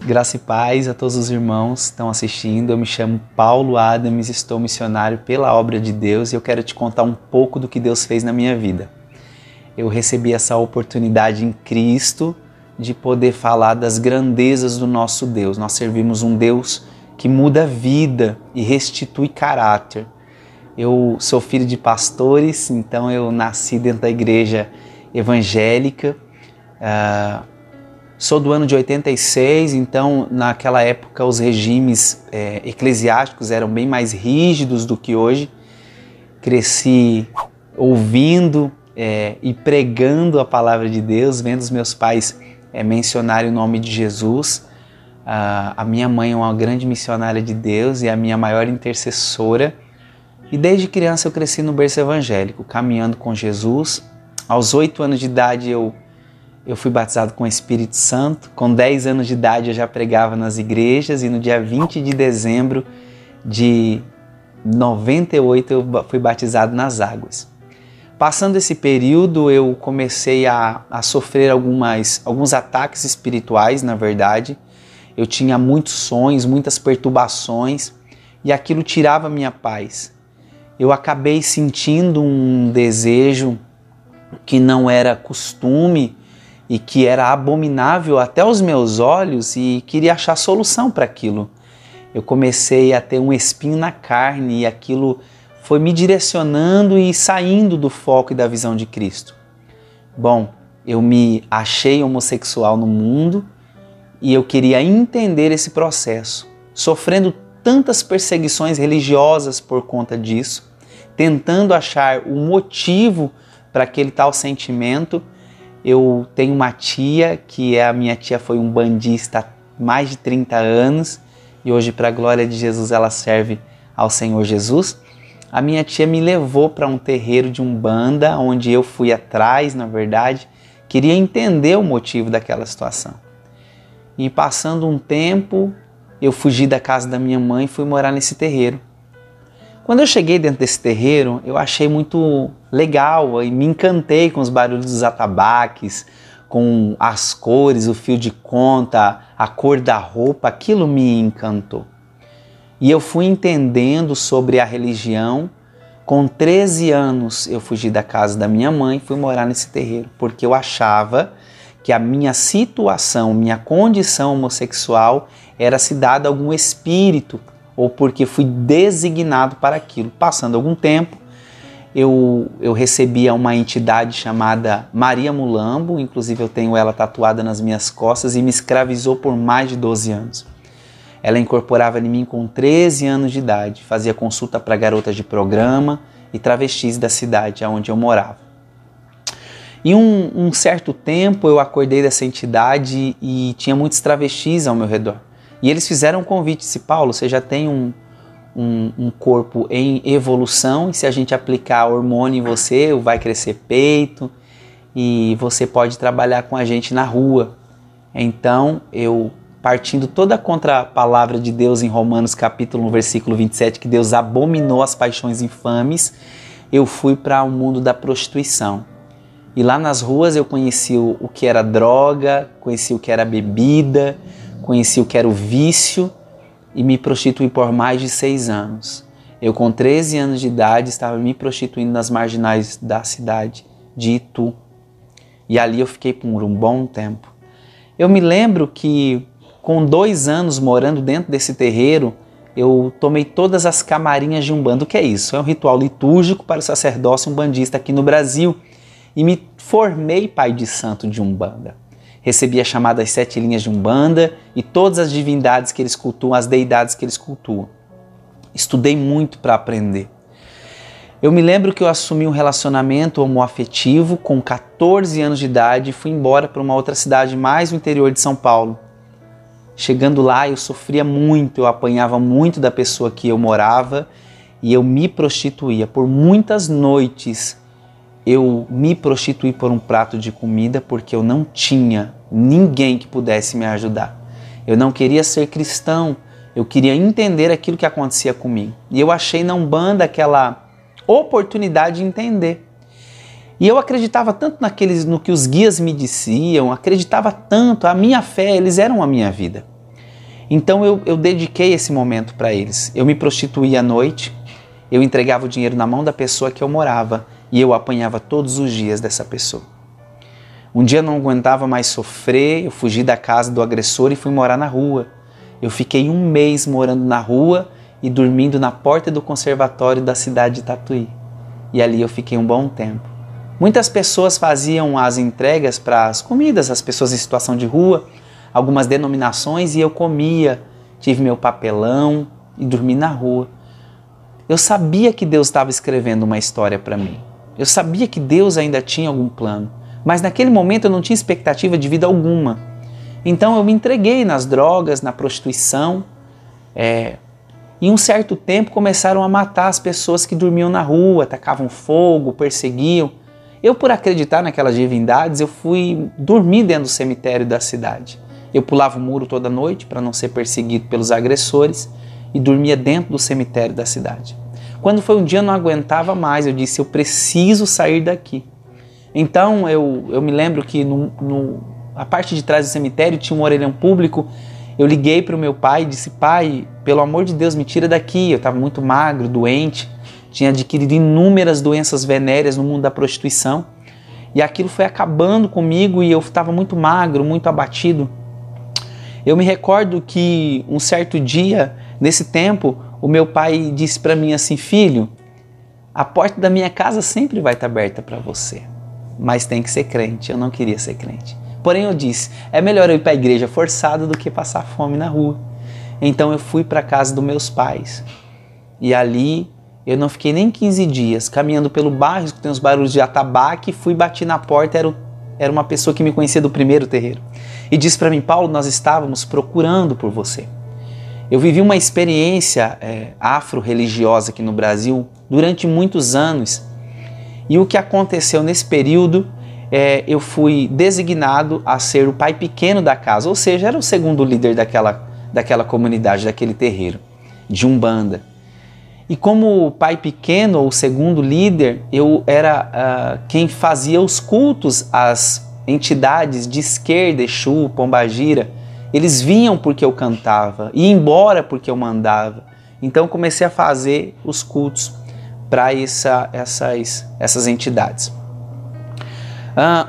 Graça e paz a todos os irmãos que estão assistindo. Eu me chamo Paulo Adams, estou missionário pela obra de Deus e eu quero te contar um pouco do que Deus fez na minha vida. Eu recebi essa oportunidade em Cristo de poder falar das grandezas do nosso Deus. Nós servimos um Deus que muda a vida e restitui caráter. Eu sou filho de pastores, então eu nasci dentro da igreja evangélica. Sou do ano de 86, então naquela época os regimes eclesiásticos eram bem mais rígidos do que hoje. Cresci ouvindo e pregando a palavra de Deus, vendo os meus pais mencionarem o nome de Jesus. A minha mãe é uma grande missionária de Deus e a minha maior intercessora. E desde criança eu cresci no berço evangélico, caminhando com Jesus. Aos 8 anos de idade eu fui batizado com o Espírito Santo. Com 10 anos de idade eu já pregava nas igrejas e no dia 20 de dezembro de 98 eu fui batizado nas águas. Passando esse período eu comecei a sofrer alguns ataques espirituais, na verdade. Eu tinha muitos sonhos, muitas perturbações e aquilo tirava a minha paz. Eu acabei sentindo um desejo que não era costume e que era abominável até aos meus olhos e queria achar solução para aquilo. Eu comecei a ter um espinho na carne e aquilo foi me direcionando e saindo do foco e da visão de Cristo. Bom, eu me achei homossexual no mundo e eu queria entender esse processo, sofrendo tantas perseguições religiosas por conta disso, tentando achar o motivo para aquele tal sentimento. Eu tenho uma tia, a minha tia foi um bandista há mais de 30 anos e hoje, para a glória de Jesus, ela serve ao Senhor Jesus. A minha tia me levou para um terreiro de Umbanda, onde eu fui atrás, na verdade, queria entender o motivo daquela situação. E passando um tempo, eu fugi da casa da minha mãe e fui morar nesse terreiro. Quando eu cheguei dentro desse terreiro, eu achei muito legal e me encantei com os barulhos dos atabaques, com as cores, o fio de conta, a cor da roupa, aquilo me encantou. E eu fui entendendo sobre a religião. Com 13 anos eu fugi da casa da minha mãe e fui morar nesse terreiro, porque eu achava que a minha situação, minha condição homossexual era se dada a algum espírito, ou porque fui designado para aquilo. Passando algum tempo, eu recebia uma entidade chamada Maria Mulambo, inclusive eu tenho ela tatuada nas minhas costas, e me escravizou por mais de 12 anos. Ela incorporava em mim com 13 anos de idade, fazia consulta para garotas de programa e travestis da cidade onde eu morava. E um certo tempo eu acordei dessa entidade e tinha muitos travestis ao meu redor. E eles fizeram um convite, disse: Paulo, você já tem um corpo em evolução e se a gente aplicar hormônio em você, vai crescer peito e você pode trabalhar com a gente na rua. Então eu, partindo toda contra a palavra de Deus em Romanos capítulo 1, versículo 27, que Deus abominou as paixões infames, eu fui para o mundo da prostituição. E lá nas ruas eu conheci o que era droga, conheci o que era bebida, conheci o que era o vício e me prostituí por mais de 6 anos. Eu, com 13 anos de idade, estava me prostituindo nas marginais da cidade de Itu. E ali eu fiquei por um bom tempo. Eu me lembro que, com 2 anos morando dentro desse terreiro, eu tomei todas as camarinhas de Umbanda. O que é isso? É um ritual litúrgico para o sacerdócio umbandista aqui no Brasil. E me formei pai de santo de Umbanda. Recebi a chamada das 7 linhas de Umbanda e todas as divindades que eles cultuam, as deidades que eles cultuam. Estudei muito para aprender. Eu me lembro que eu assumi um relacionamento homoafetivo com 14 anos de idade e fui embora para uma outra cidade mais no interior de São Paulo. Chegando lá eu sofria muito, eu apanhava muito da pessoa que eu morava e eu me prostituía. Por muitas noites eu me prostituí por um prato de comida porque eu não tinha ninguém que pudesse me ajudar. Eu não queria ser cristão, eu queria entender aquilo que acontecia comigo. E eu achei na Umbanda aquela oportunidade de entender. E eu acreditava tanto no que os guias me diziam, acreditava tanto, a minha fé, eles eram a minha vida. Então eu dediquei esse momento para eles. Eu me prostituía à noite, eu entregava o dinheiro na mão da pessoa que eu morava e eu apanhava todos os dias dessa pessoa. Um dia eu não aguentava mais sofrer, eu fugi da casa do agressor e fui morar na rua. Eu fiquei 1 mês morando na rua e dormindo na porta do conservatório da cidade de Tatuí. E ali eu fiquei um bom tempo. Muitas pessoas faziam as entregas para as comidas, as pessoas em situação de rua, algumas denominações, e eu comia, tive meu papelão e dormi na rua. Eu sabia que Deus estava escrevendo uma história para mim. Eu sabia que Deus ainda tinha algum plano, mas naquele momento eu não tinha expectativa de vida alguma. Então eu me entreguei nas drogas, na prostituição. Em um certo tempo começaram a matar as pessoas que dormiam na rua, tacavam fogo, perseguiam. Eu, por acreditar naquelas divindades, eu fui dormir dentro do cemitério da cidade. Eu pulava o muro toda noite para não ser perseguido pelos agressores e dormia dentro do cemitério da cidade. Quando foi um dia eu não aguentava mais, eu disse, eu preciso sair daqui. Então eu me lembro que a parte de trás do cemitério tinha um orelhão público. Eu liguei para o meu pai e disse, pai, pelo amor de Deus, me tira daqui. Eu estava muito magro, doente, tinha adquirido inúmeras doenças venéreas no mundo da prostituição. E aquilo foi acabando comigo e eu estava muito magro, muito abatido. Eu me recordo que um certo dia, nesse tempo, o meu pai disse para mim assim, filho, a porta da minha casa sempre vai estar aberta para você, mas tem que ser crente. Eu não queria ser crente. Porém eu disse, é melhor eu ir para a igreja forçado do que passar fome na rua. Então eu fui para a casa dos meus pais. E ali eu não fiquei nem 15 dias, caminhando pelo bairro, escutei uns barulhos de atabaque, fui bater na porta, era uma pessoa que me conhecia do primeiro terreiro. E disse para mim, Paulo, nós estávamos procurando por você. Eu vivi uma experiência afro-religiosa aqui no Brasil durante muitos anos. E o que aconteceu nesse período, eu fui designado a ser o pai pequeno da casa, ou seja, era o segundo líder daquela comunidade, daquele terreiro, de Umbanda. E como pai pequeno ou segundo líder, eu era quem fazia os cultos às entidades de esquerda, Exu, Pombagira. Eles vinham porque eu cantava, ia embora porque eu mandava. Então comecei a fazer os cultos para essas entidades.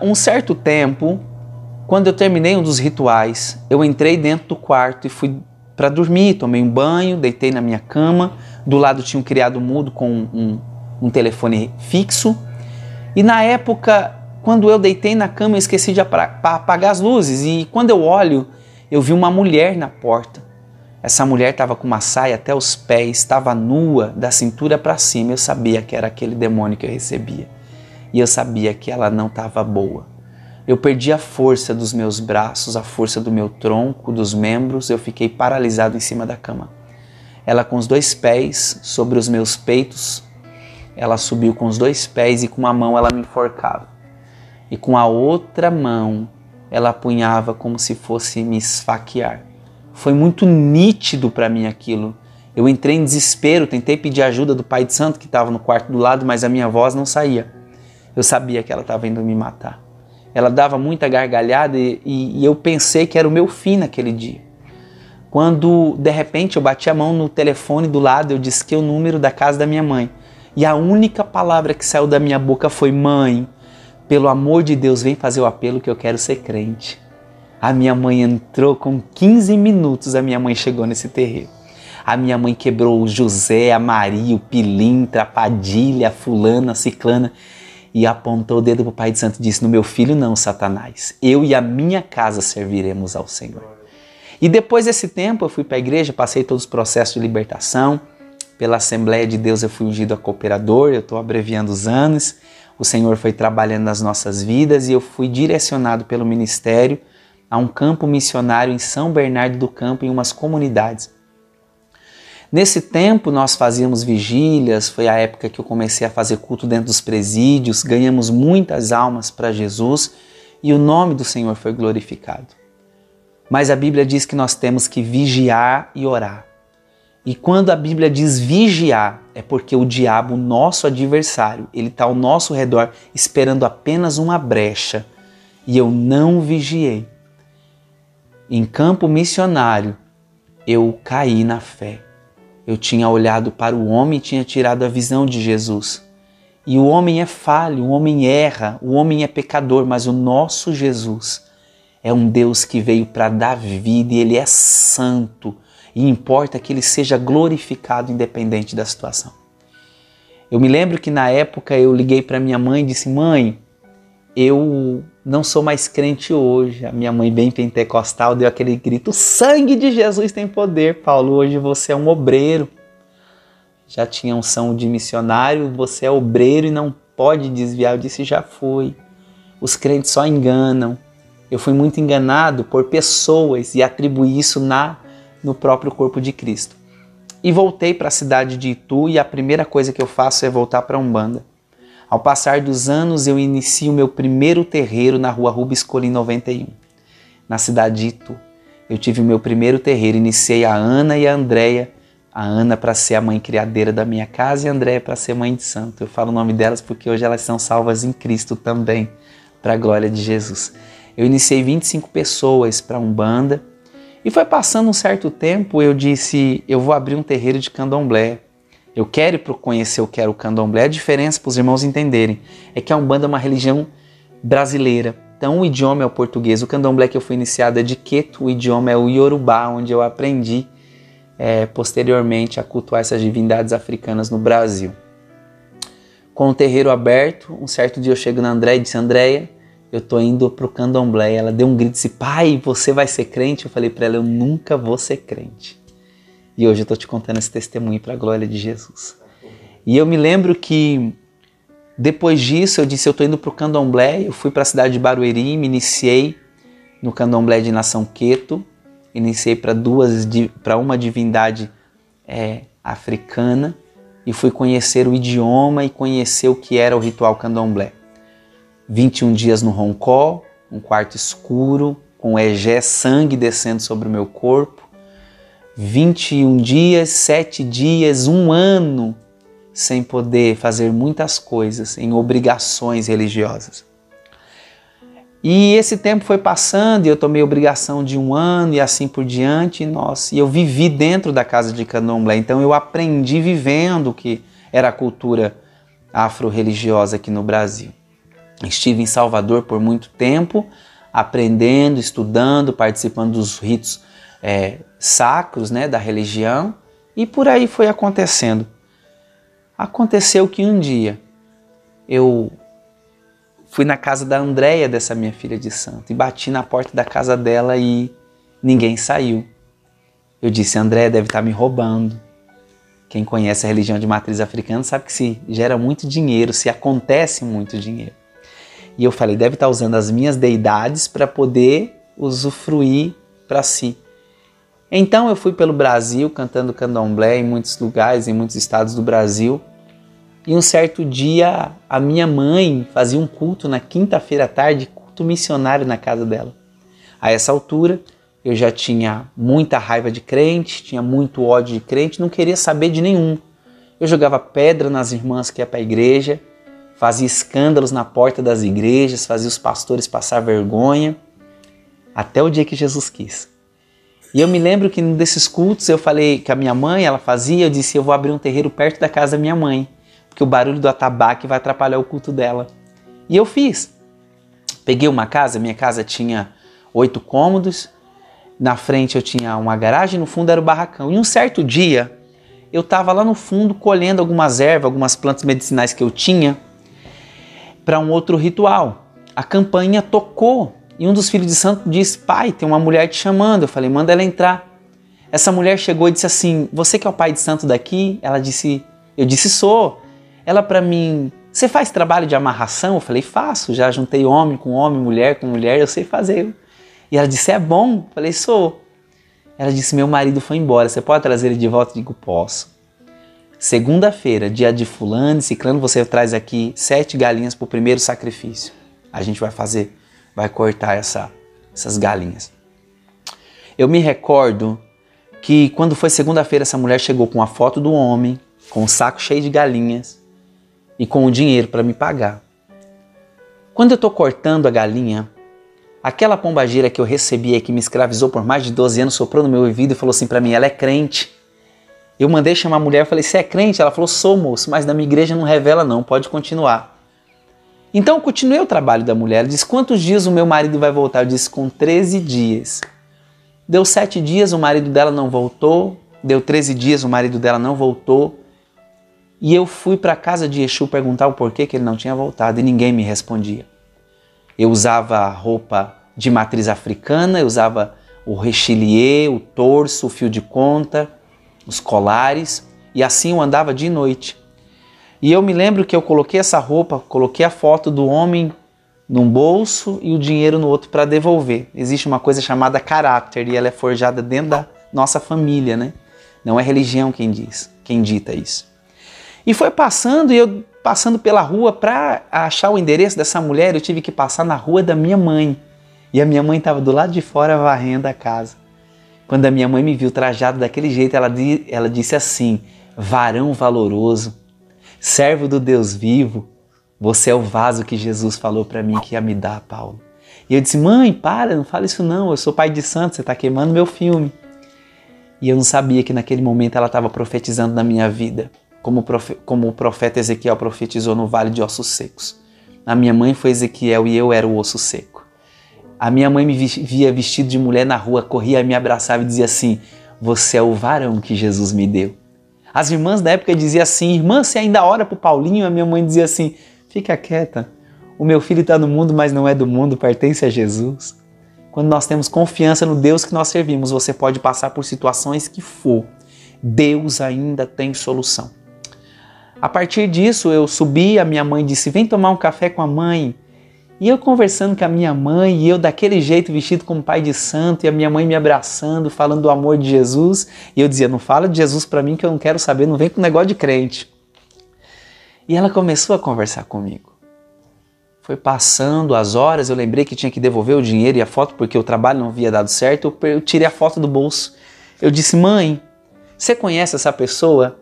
Um certo tempo, quando eu terminei um dos rituais, eu entrei dentro do quarto e fui para dormir, tomei um banho, deitei na minha cama, do lado tinha um criado mudo com um telefone fixo, e na época, quando eu deitei na cama, eu esqueci de apagar as luzes, e quando eu olho, eu vi uma mulher na porta. Essa mulher estava com uma saia até os pés, estava nua, da cintura para cima. Eu sabia que era aquele demônio que eu recebia. E eu sabia que ela não estava boa. Eu perdi a força dos meus braços, a força do meu tronco, dos membros. Eu fiquei paralisado em cima da cama. Ela com os 2 pés sobre os meus peitos. Ela subiu com os 2 pés e com uma mão ela me enforcava. E com a outra mão ela apunhava como se fosse me esfaquear. Foi muito nítido para mim aquilo. Eu entrei em desespero, tentei pedir ajuda do pai de santo que estava no quarto do lado, mas a minha voz não saía. Eu sabia que ela estava indo me matar. Ela dava muita gargalhada e eu pensei que era o meu fim naquele dia. Quando, de repente, eu bati a mão no telefone do lado, eu disquei o número da casa da minha mãe. E a única palavra que saiu da minha boca foi, mãe, pelo amor de Deus, vem fazer o apelo que eu quero ser crente. A minha mãe entrou com 15 minutos, a minha mãe chegou nesse terreiro. A minha mãe quebrou o José, a Maria, o Pilintra, a Padilha, a fulana, a ciclana e apontou o dedo para o Pai de Santo e disse, no meu filho não, Satanás, eu e a minha casa serviremos ao Senhor. E depois desse tempo eu fui para a igreja, passei todos os processos de libertação, pela Assembleia de Deus eu fui ungido a cooperador, eu estou abreviando os anos, o Senhor foi trabalhando nas nossas vidas e eu fui direcionado pelo ministério a um campo missionário em São Bernardo do Campo, em umas comunidades. Nesse tempo nós fazíamos vigílias, foi a época que eu comecei a fazer culto dentro dos presídios, ganhamos muitas almas para Jesus e o nome do Senhor foi glorificado. Mas a Bíblia diz que nós temos que vigiar e orar. E quando a Bíblia diz vigiar, é porque o diabo, nosso adversário, ele está ao nosso redor esperando apenas uma brecha. E eu não vigiei. Em campo missionário, eu caí na fé. Eu tinha olhado para o homem e tinha tirado a visão de Jesus. E o homem é falho, o homem erra, o homem é pecador, mas o nosso Jesus é um Deus que veio para dar vida e Ele é santo. E importa que Ele seja glorificado independente da situação. Eu me lembro que na época eu liguei para minha mãe e disse: mãe, eu não sou mais crente hoje. A minha mãe, bem pentecostal, deu aquele grito: o sangue de Jesus tem poder, Paulo, hoje você é um obreiro. Já tinha unção de missionário, você é obreiro e não pode desviar. Eu disse: já fui. Os crentes só enganam. Eu fui muito enganado por pessoas e atribuí isso no próprio corpo de Cristo. E voltei para a cidade de Itu e a primeira coisa que eu faço é voltar para a Umbanda. Ao passar dos anos, eu inicio o meu primeiro terreiro na rua Rubens Colim 91, na cidade de Itu. Eu tive o meu primeiro terreiro, iniciei a Ana e a Andréia. A Ana para ser a mãe criadeira da minha casa e a Andréia para ser mãe de santo. Eu falo o nome delas porque hoje elas são salvas em Cristo também, para a glória de Jesus. Eu iniciei 25 pessoas para a Umbanda e foi passando um certo tempo, eu disse: eu vou abrir um terreiro de candomblé. Eu quero conhecer o que era o candomblé. A diferença, para os irmãos entenderem, é que a Umbanda é uma religião brasileira. Então o idioma é o português. O candomblé que eu fui iniciado é de Queto, o idioma é o Yorubá, onde eu aprendi posteriormente a cultuar essas divindades africanas no Brasil. Com o terreiro aberto, um certo dia eu chego na Andréia e disse: Andréia, eu estou indo para o candomblé. Ela deu um grito e disse: pai, você vai ser crente? Eu falei para ela: eu nunca vou ser crente. E hoje eu estou te contando esse testemunho para a glória de Jesus. E eu me lembro que depois disso eu disse: eu estou indo para o candomblé. Eu fui para a cidade de Barueri, me iniciei no candomblé de Nação Queto. Iniciei para uma divindade africana e fui conhecer o idioma e conhecer o que era o ritual candomblé. 21 dias no roncó, um quarto escuro, com egé, sangue descendo sobre o meu corpo. 21 dias, 7 dias, 1 ano sem poder fazer muitas coisas, em obrigações religiosas. E esse tempo foi passando e eu tomei obrigação de 1 ano e assim por diante. E eu vivi dentro da casa de candomblé, então eu aprendi vivendo o que era a cultura afro-religiosa aqui no Brasil. Estive em Salvador por muito tempo, aprendendo, estudando, participando dos ritos sacros, da religião, e por aí foi acontecendo. Aconteceu que um dia eu fui na casa da Andréia, dessa minha filha de santo, e bati na porta da casa dela e ninguém saiu. Eu disse: Andréia deve estar me roubando. Quem conhece a religião de matriz africana sabe que se gera muito dinheiro, se acontece muito dinheiro. E eu falei: deve estar usando as minhas deidades para poder usufruir para si. Então eu fui pelo Brasil cantando candomblé em muitos lugares, em muitos estados do Brasil. E um certo dia a minha mãe fazia um culto na quinta-feira à tarde, culto missionário na casa dela. A essa altura eu já tinha muita raiva de crente, tinha muito ódio de crente, não queria saber de nenhum. Eu jogava pedra nas irmãs que iam para a igreja, fazia escândalos na porta das igrejas, fazia os pastores passar vergonha, até o dia que Jesus quis. E eu me lembro que num desses cultos eu falei que a minha mãe, ela fazia, eu disse: eu vou abrir um terreiro perto da casa da minha mãe, porque o barulho do atabaque vai atrapalhar o culto dela. E eu fiz. Peguei uma casa, minha casa tinha 8 cômodos, na frente eu tinha uma garagem, no fundo era o barracão. E um certo dia eu estava lá no fundo colhendo algumas ervas, algumas plantas medicinais que eu tinha para um outro ritual. A campainha tocou e um dos filhos de santo disse: pai, tem uma mulher te chamando. Eu falei: manda ela entrar. Essa mulher chegou e disse assim: você que é o pai de santo daqui? Eu disse: sou. Ela para mim: você faz trabalho de amarração? Eu falei: faço, já juntei homem com homem, mulher com mulher, eu sei fazer. E ela disse: é bom? Eu falei: sou. Ela disse: meu marido foi embora, você pode trazer ele de volta? Eu digo: posso. Segunda-feira, dia de fulano e ciclano, você traz aqui 7 galinhas para o primeiro sacrifício. A gente vai cortar essas galinhas. Eu me recordo que quando foi segunda-feira, essa mulher chegou com a foto do homem, com um saco cheio de galinhas e com o dinheiro para me pagar. Quando eu estou cortando a galinha, Aquela pombagira que eu recebia, que me escravizou por mais de 12 anos, soprou no meu ouvido e falou assim para mim, ela é crente. Eu mandei chamar a mulher e falei, você é crente? Ela falou, sou, moço, mas na minha igreja não revela não, pode continuar. Então eu continuei o trabalho da mulher. Ela disse, quantos dias o meu marido vai voltar? Eu disse, com 13 dias. Deu 7 dias, o marido dela não voltou. Deu 13 dias, o marido dela não voltou. E eu fui para a casa de Exu perguntar o porquê que ele não tinha voltado e ninguém me respondia. Eu usava roupa de matriz africana, eu usava o rechilier, o torso, o fio de conta, os colares, e assim eu andava de noite. E eu me lembro que eu coloquei essa roupa, coloquei a foto do homem num bolso e o dinheiro no outro para devolver. Existe uma coisa chamada caráter e ela é forjada dentro da nossa família, né? Não é religião quem dita isso. E foi passando, e eu passando pela rua para achar o endereço dessa mulher, eu tive que passar na rua da minha mãe. E a minha mãe estava do lado de fora varrendo a casa. Quando a minha mãe me viu trajado daquele jeito, ela disse assim, varão valoroso, servo do Deus vivo, você é o vaso que Jesus falou para mim que ia me dar, Paulo. E eu disse, mãe, para, não fala isso não, eu sou pai de santo, você está queimando meu filme. E eu não sabia que naquele momento ela estava profetizando na minha vida, como o profeta Ezequiel profetizou no Vale de Ossos Secos. A minha mãe foi Ezequiel e eu era o osso seco. A minha mãe me via vestido de mulher na rua, corria, me abraçava e dizia assim, você é o varão que Jesus me deu. As irmãs da época diziam assim, irmã, você ainda ora para o Paulinho? A minha mãe dizia assim, fica quieta, o meu filho está no mundo, mas não é do mundo, pertence a Jesus. Quando nós temos confiança no Deus que nós servimos, você pode passar por situações que for. Deus ainda tem solução. A partir disso, eu subi, a minha mãe disse, vem tomar um café com a mãe. E eu conversando com a minha mãe, e eu daquele jeito vestido como pai de santo, e a minha mãe me abraçando, falando do amor de Jesus. E eu dizia, não fala de Jesus para mim que eu não quero saber, não vem com negócio de crente. E ela começou a conversar comigo. Foi passando as horas, eu lembrei que tinha que devolver o dinheiro e a foto, porque o trabalho não havia dado certo, eu tirei a foto do bolso. Eu disse, mãe, você conhece essa pessoa?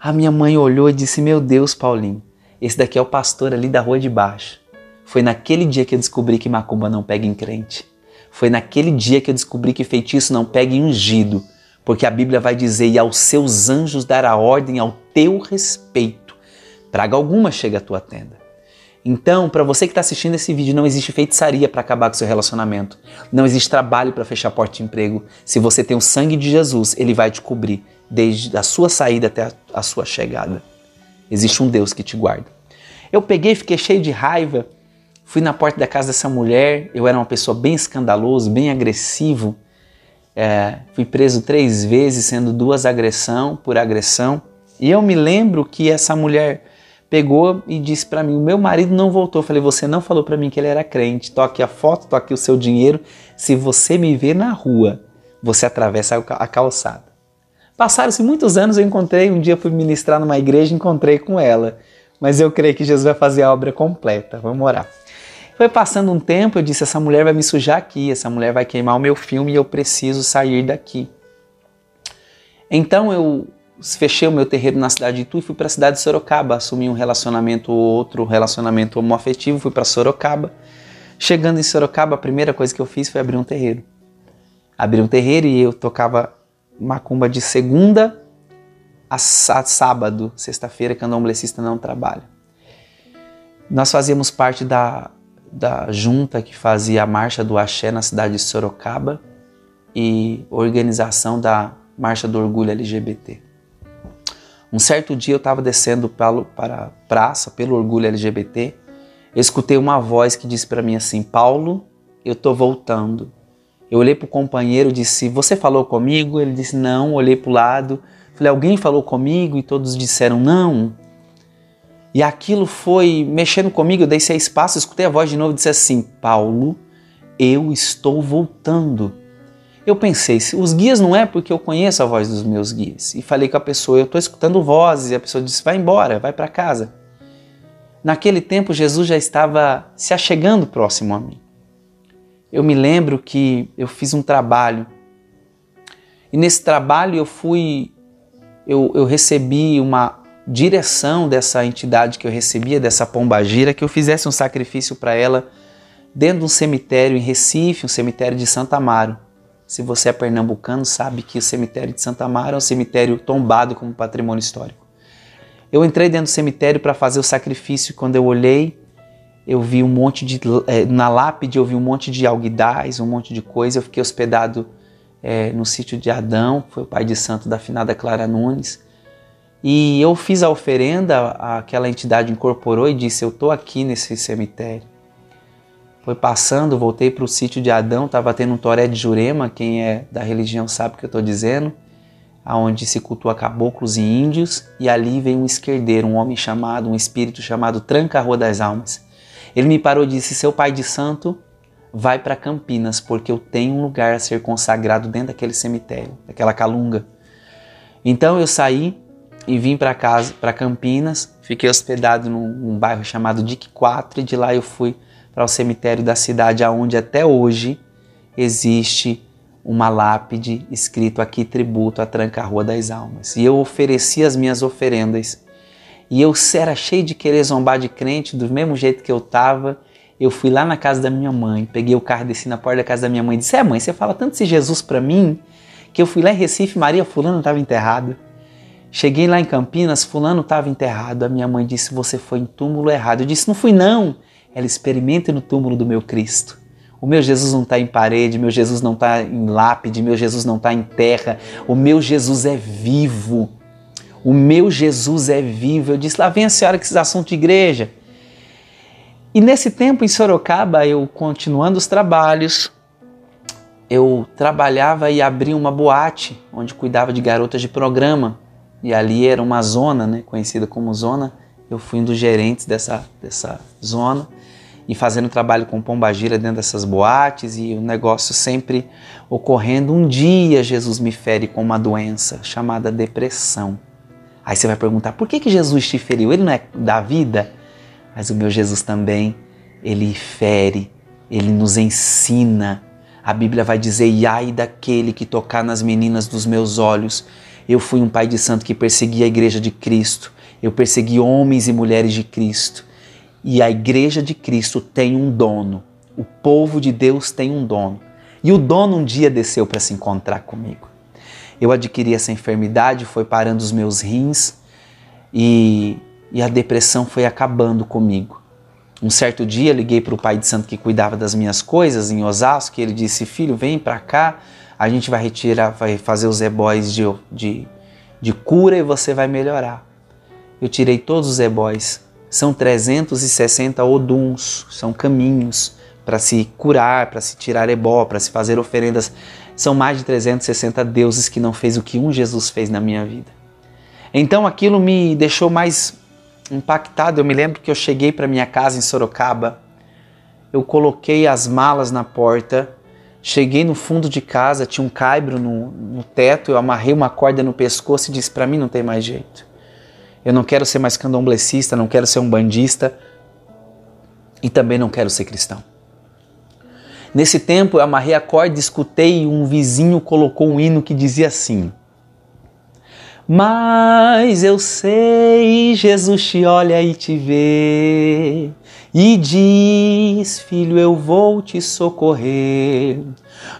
A minha mãe olhou e disse, meu Deus, Paulinho, esse daqui é o pastor ali da rua de baixo. Foi naquele dia que eu descobri que macumba não pega em crente. Foi naquele dia que eu descobri que feitiço não pega em ungido. Porque a Bíblia vai dizer, e aos seus anjos dará ordem ao teu respeito. Praga alguma chega à tua tenda. Então, para você que está assistindo esse vídeo, não existe feitiçaria para acabar com o seu relacionamento. Não existe trabalho para fechar a porta de emprego. Se você tem o sangue de Jesus, Ele vai te cobrir desde a sua saída até a sua chegada. Existe um Deus que te guarda. Eu peguei, fiquei cheio de raiva, fui na porta da casa dessa mulher, eu era uma pessoa bem escandaloso, bem agressivo. Fui preso 3 vezes, sendo 2 por agressão. E eu me lembro que essa mulher pegou e disse para mim, o meu marido não voltou. Eu falei, você não falou para mim que ele era crente. Tô aqui a foto, tô aqui o seu dinheiro. Se você me ver na rua, você atravessa a calçada. Passaram-se muitos anos, eu encontrei, um dia fui ministrar numa igreja, encontrei com ela. Mas eu creio que Jesus vai fazer a obra completa. Vamos orar. Foi passando um tempo, eu disse, essa mulher vai me sujar aqui, essa mulher vai queimar o meu filme e eu preciso sair daqui. Então eu fechei o meu terreiro na cidade de Itu e fui para a cidade de Sorocaba, assumi outro relacionamento homoafetivo, fui para Sorocaba. Chegando em Sorocaba, a primeira coisa que eu fiz foi abrir um terreiro. Abri um terreiro e eu tocava macumba de segunda a sábado, sexta-feira, que a candomblessista não trabalha. Nós fazíamos parte da junta que fazia a Marcha do Axé na cidade de Sorocaba e organização da Marcha do Orgulho LGBT. Um certo dia eu estava descendo para a praça, pelo Orgulho LGBT, eu escutei uma voz que disse para mim assim, Paulo, eu estou voltando. Eu olhei para o companheiro e disse, você falou comigo? Ele disse, não. Olhei para o lado, falei, alguém falou comigo? E todos disseram, não. E aquilo foi mexendo comigo, eu dei 6 passos, escutei a voz de novo e disse assim, Paulo, eu estou voltando. Eu pensei, os guias não é porque eu conheço a voz dos meus guias. E falei com a pessoa, eu estou escutando vozes. E a pessoa disse, vai embora, vai para casa. Naquele tempo, Jesus já estava se achegando próximo a mim. Eu me lembro que eu fiz um trabalho. E nesse trabalho eu recebi uma direção dessa entidade que eu recebia, dessa pombagira, que eu fizesse um sacrifício para ela dentro de um cemitério em Recife, um cemitério de Santo Amaro. Se você é pernambucano, sabe que o cemitério de Santo Amaro é um cemitério tombado como patrimônio histórico. Eu entrei dentro do cemitério para fazer o sacrifício e quando eu olhei, eu vi um monte de... na lápide eu vi um monte de alguidais, um monte de coisa. Eu fiquei hospedado no sítio de Adão, foi o pai de santo da finada Clara Nunes. E eu fiz a oferenda, aquela entidade incorporou e disse, eu estou aqui nesse cemitério. Foi passando, voltei para o sítio de Adão, estava tendo um toré de Jurema, quem é da religião sabe o que eu estou dizendo, onde se cultua caboclos e índios, e ali veio um esquerdeiro, um homem chamado, um espírito chamado Tranca-Rua das Almas. Ele me parou e disse, seu pai de santo, vai para Campinas, porque eu tenho um lugar a ser consagrado dentro daquele cemitério, daquela calunga. Então eu saí e vim para casa, para Campinas, fiquei hospedado num bairro chamado Dique 4, e de lá eu fui para o cemitério da cidade, onde até hoje existe uma lápide escrito aqui tributo à Tranca-Rua das Almas. E eu ofereci as minhas oferendas. E eu era cheio de querer zombar de crente, do mesmo jeito que eu estava. Eu fui lá na casa da minha mãe, peguei o carro, desci na porta da casa da minha mãe e disse, mãe, você fala tanto de Jesus para mim, que eu fui lá em Recife, Maria fulano estava enterrado. Cheguei lá em Campinas, fulano estava enterrado. A minha mãe disse, você foi em túmulo errado. Eu disse, não fui não. Ela experimenta no túmulo do meu Cristo. O meu Jesus não está em parede, meu Jesus não está em lápide, meu Jesus não está em terra. O meu Jesus é vivo. O meu Jesus é vivo. Eu disse, lá vem a senhora com esses assuntos de igreja. E nesse tempo em Sorocaba, eu continuando os trabalhos, eu trabalhava e abri uma boate, onde cuidava de garotas de programa. E ali era uma zona, né, conhecida como zona. Eu fui um dos gerentes dessa zona e fazendo trabalho com pombagira dentro dessas boates e o negócio sempre ocorrendo. Um dia Jesus me fere com uma doença chamada depressão. Aí você vai perguntar, por que Jesus te feriu? Ele não é da vida? Mas o meu Jesus também, ele fere, ele nos ensina. A Bíblia vai dizer, e ai daquele que tocar nas meninas dos meus olhos. Eu fui um pai de santo que perseguia a igreja de Cristo. Eu persegui homens e mulheres de Cristo. E a igreja de Cristo tem um dono. O povo de Deus tem um dono. E o dono um dia desceu para se encontrar comigo. Eu adquiri essa enfermidade, foi parando os meus rins e a depressão foi acabando comigo. Um certo dia liguei para o pai de santo que cuidava das minhas coisas em Osasco e ele disse, filho, vem para cá, a gente vai retirar, vai fazer os ebóis de cura e você vai melhorar. Eu tirei todos os ebóis. São 360 oduns, são caminhos para se curar, para se tirar ebó, para se fazer oferendas. São mais de 360 deuses que não fez o que um Jesus fez na minha vida. Então aquilo me deixou mais impactado. Eu me lembro que eu cheguei para minha casa em Sorocaba, eu coloquei as malas na porta, cheguei no fundo de casa, tinha um caibro no teto, eu amarrei uma corda no pescoço e disse, para mim não tem mais jeito. Eu não quero ser mais candomblessista, não quero ser um bandista e também não quero ser cristão. Nesse tempo eu amarrei a corda e escutei um vizinho colocou um hino que dizia assim, mas eu sei, Jesus te olha e te vê, e diz, filho, eu vou te socorrer,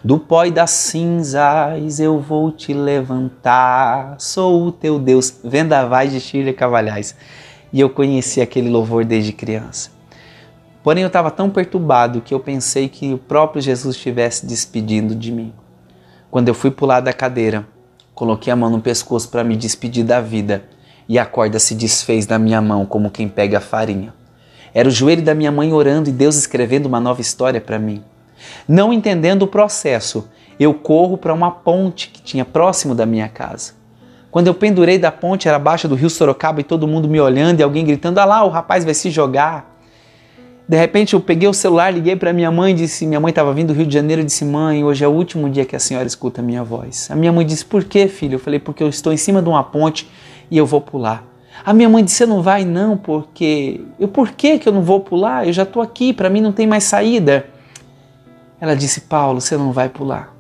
do pó e das cinzas eu vou te levantar, sou o teu Deus. Vendavais de Shirley Cavalhais. E eu conheci aquele louvor desde criança. Porém eu estava tão perturbado que eu pensei que o próprio Jesus estivesse despedindo de mim. Quando eu fui pular da cadeira, coloquei a mão no pescoço para me despedir da vida e a corda se desfez da minha mão como quem pega a farinha. Era o joelho da minha mãe orando e Deus escrevendo uma nova história para mim. Não entendendo o processo, eu corro para uma ponte que tinha próximo da minha casa. Quando eu pendurei da ponte, era abaixo do rio Sorocaba e todo mundo me olhando e alguém gritando, ah lá, o rapaz vai se jogar. De repente eu peguei o celular, liguei para minha mãe, disse, minha mãe estava vindo do Rio de Janeiro, disse, mãe, hoje é o último dia que a senhora escuta a minha voz. A minha mãe disse, por quê, filho? Eu falei, porque eu estou em cima de uma ponte e eu vou pular. A minha mãe disse, você não vai não, porque... por que eu não vou pular? Eu já estou aqui, para mim não tem mais saída. Ela disse, Paulo, você não vai pular.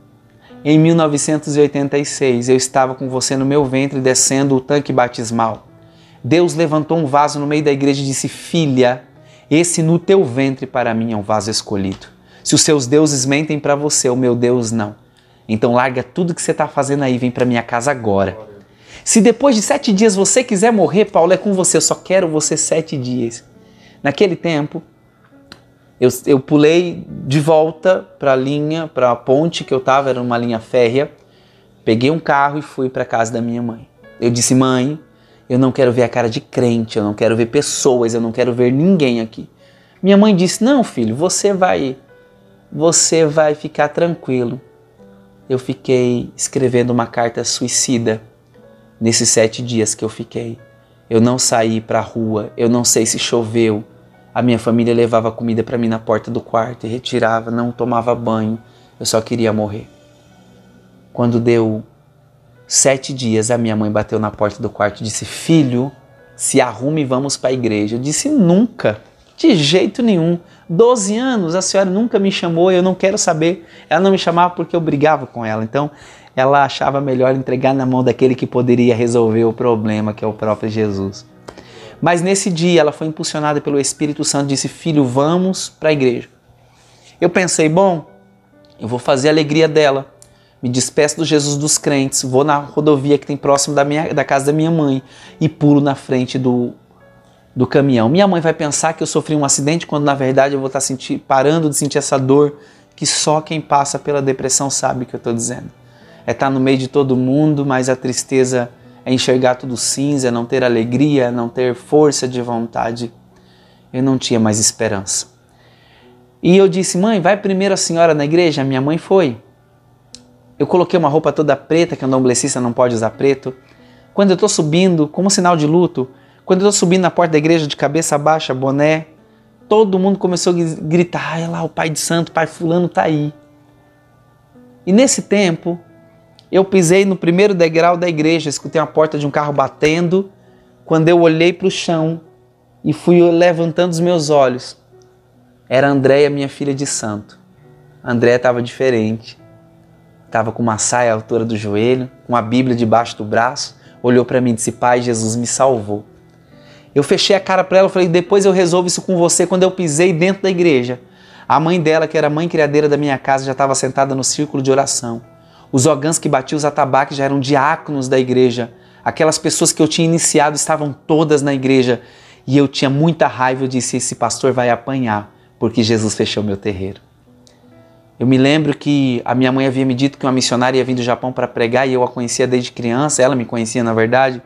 Em 1986, eu estava com você no meu ventre descendo o tanque batismal. Deus levantou um vaso no meio da igreja e disse, filha, Esse no teu ventre para mim é um vaso escolhido. Se os seus deuses mentem para você, o meu Deus não. Então larga tudo que você está fazendo aí, vem para minha casa agora. Se depois de 7 dias você quiser morrer, Paulo, é com você, eu só quero você 7 dias. Naquele tempo, eu pulei de volta para a linha, para a ponte que eu estava, era uma linha férrea, peguei um carro e fui para a casa da minha mãe. Eu disse, mãe, eu não quero ver a cara de crente, eu não quero ver pessoas, eu não quero ver ninguém aqui. Minha mãe disse, não filho, você vai ficar tranquilo. Eu fiquei escrevendo uma carta suicida nesses 7 dias que eu fiquei. Eu não saí para a rua, eu não sei se choveu. A minha família levava comida para mim na porta do quarto e retirava, não tomava banho. Eu só queria morrer. Quando deu 7 dias, a minha mãe bateu na porta do quarto e disse, filho, se arrume e vamos para a igreja. Eu disse, nunca, de jeito nenhum. 12 anos, a senhora nunca me chamou, eu não quero saber. Ela não me chamava porque eu brigava com ela. Então, ela achava melhor entregar na mão daquele que poderia resolver o problema, que é o próprio Jesus. Mas nesse dia, ela foi impulsionada pelo Espírito Santo e disse, filho, vamos para a igreja. Eu pensei, bom, eu vou fazer a alegria dela. Me despeço do Jesus dos crentes, vou na rodovia que tem próximo da casa da minha mãe e pulo na frente do caminhão. Minha mãe vai pensar que eu sofri um acidente, quando na verdade eu vou estar parando de sentir essa dor que só quem passa pela depressão sabe o que eu estou dizendo. É estar no meio de todo mundo, mas a tristeza é enxergar tudo cinza, não ter alegria, não ter força de vontade. Eu não tinha mais esperança. E eu disse, mãe, vai primeiro a senhora na igreja? A minha mãe foi. Eu coloquei uma roupa toda preta, que a candomblessista não pode usar preto. Quando eu estou subindo, como sinal de luto, quando eu estou subindo na porta da igreja de cabeça baixa, boné, todo mundo começou a gritar, olha lá, o pai de santo, pai fulano está aí. E nesse tempo, eu pisei no primeiro degrau da igreja, escutei a porta de um carro batendo, quando eu olhei para o chão e fui levantando os meus olhos. Era a Andréia, minha filha de santo. A Andréia estava diferente. Estava com uma saia à altura do joelho, com a Bíblia debaixo do braço, olhou para mim e disse, pai, Jesus me salvou. Eu fechei a cara para ela e falei, depois eu resolvo isso com você. Quando eu pisei dentro da igreja, a mãe dela, que era a mãe criadeira da minha casa, já estava sentada no círculo de oração. Os ogãs que batiam os atabaques já eram diáconos da igreja. Aquelas pessoas que eu tinha iniciado estavam todas na igreja. E eu tinha muita raiva, eu disse, esse pastor vai apanhar, porque Jesus fechou meu terreiro. Eu me lembro que a minha mãe havia me dito que uma missionária ia vir do Japão para pregar e eu a conhecia desde criança, ela me conhecia na verdade.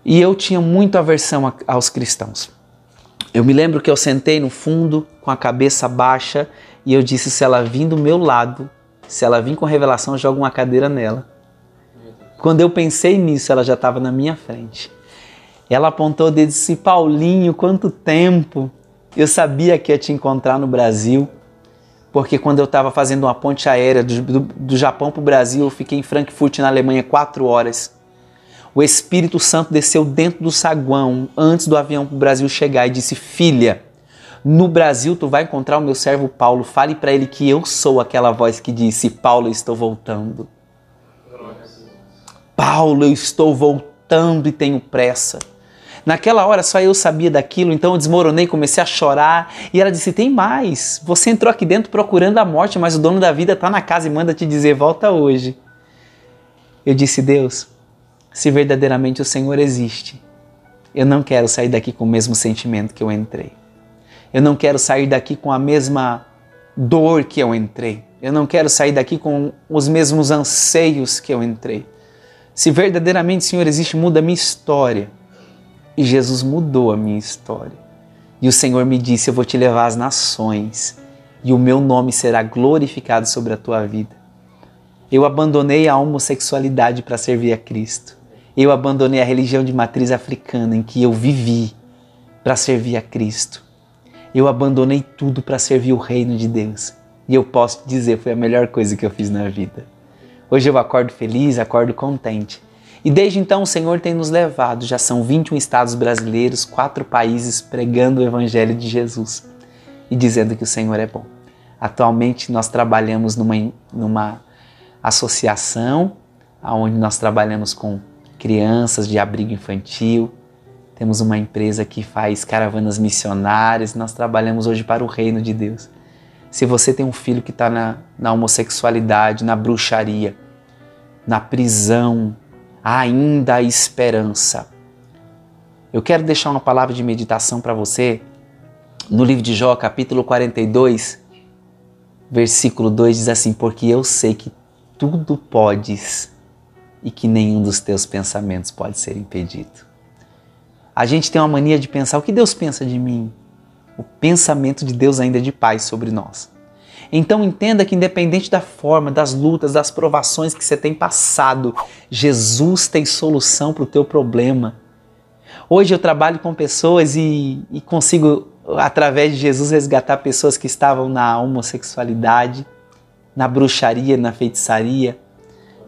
E eu tinha muita aversão aos cristãos. Eu me lembro que eu sentei no fundo com a cabeça baixa e eu disse, se ela vir do meu lado, se ela vir com revelação, eu jogo uma cadeira nela. Quando eu pensei nisso, ela já estava na minha frente. Ela apontou o dedo e disse, Paulinho, quanto tempo! Eu sabia que ia te encontrar no Brasil, porque quando eu estava fazendo uma ponte aérea do Japão para o Brasil, eu fiquei em Frankfurt, na Alemanha, 4 horas. O Espírito Santo desceu dentro do saguão antes do avião para o Brasil chegar e disse, filha, no Brasil tu vai encontrar o meu servo Paulo, fale para ele que eu sou aquela voz que disse, Paulo, eu estou voltando. Paulo, eu estou voltando e tenho pressa. Naquela hora só eu sabia daquilo, então eu desmoronei, comecei a chorar e ela disse, tem mais, você entrou aqui dentro procurando a morte, mas o dono da vida está na casa e manda te dizer, volta hoje. Eu disse, Deus, se verdadeiramente o Senhor existe, eu não quero sair daqui com o mesmo sentimento que eu entrei. Eu não quero sair daqui com a mesma dor que eu entrei. Eu não quero sair daqui com os mesmos anseios que eu entrei. Se verdadeiramente o Senhor existe, muda a minha história. E Jesus mudou a minha história. E o Senhor me disse, eu vou te levar às nações e o meu nome será glorificado sobre a tua vida. Eu abandonei a homossexualidade para servir a Cristo. Eu abandonei a religião de matriz africana em que eu vivi para servir a Cristo. Eu abandonei tudo para servir o reino de Deus. E eu posso dizer, foi a melhor coisa que eu fiz na vida. Hoje eu acordo feliz, acordo contente. E desde então o Senhor tem nos levado, já são 21 estados brasileiros, 4 países pregando o Evangelho de Jesus e dizendo que o Senhor é bom. Atualmente nós trabalhamos numa associação onde nós trabalhamos com crianças de abrigo infantil, Temos uma empresa que faz caravanas missionárias, nós trabalhamos hoje para o reino de Deus. Se você tem um filho que está na homossexualidade, na bruxaria, na prisão, ainda há esperança. Eu quero deixar uma palavra de meditação para você no livro de Jó, capítulo 42, versículo 2 diz assim: porque eu sei que tudo podes e que nenhum dos teus pensamentos pode ser impedido. A gente tem uma mania de pensar: o que Deus pensa de mim? O pensamento de Deus ainda é de paz sobre nós. Então entenda que independente da forma, das lutas, das provações que você tem passado, Jesus tem solução para o teu problema. Hoje eu trabalho com pessoas e consigo, através de Jesus, resgatar pessoas que estavam na homossexualidade, na bruxaria, na feitiçaria.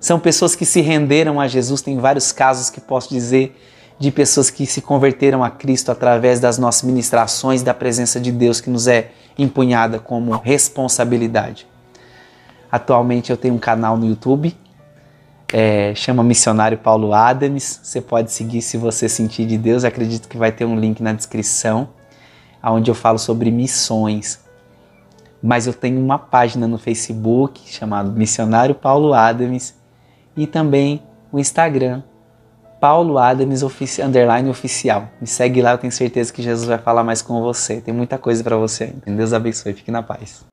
São pessoas que se renderam a Jesus. Tem vários casos que posso dizer de pessoas que se converteram a Cristo através das nossas ministrações, da presença de Deus que nos é empunhada como responsabilidade. Atualmente eu tenho um canal no YouTube, chama Missionário Paulo Adams. Você pode seguir se você sentir de Deus. Acredito que vai ter um link na descrição, onde eu falo sobre missões. Mas eu tenho uma página no Facebook chamada Missionário Paulo Adams e também o Instagram, Paulo Adams _oficial. Me segue lá, eu tenho certeza que Jesus vai falar mais com você. Tem muita coisa para você ainda. Deus abençoe, fique na paz.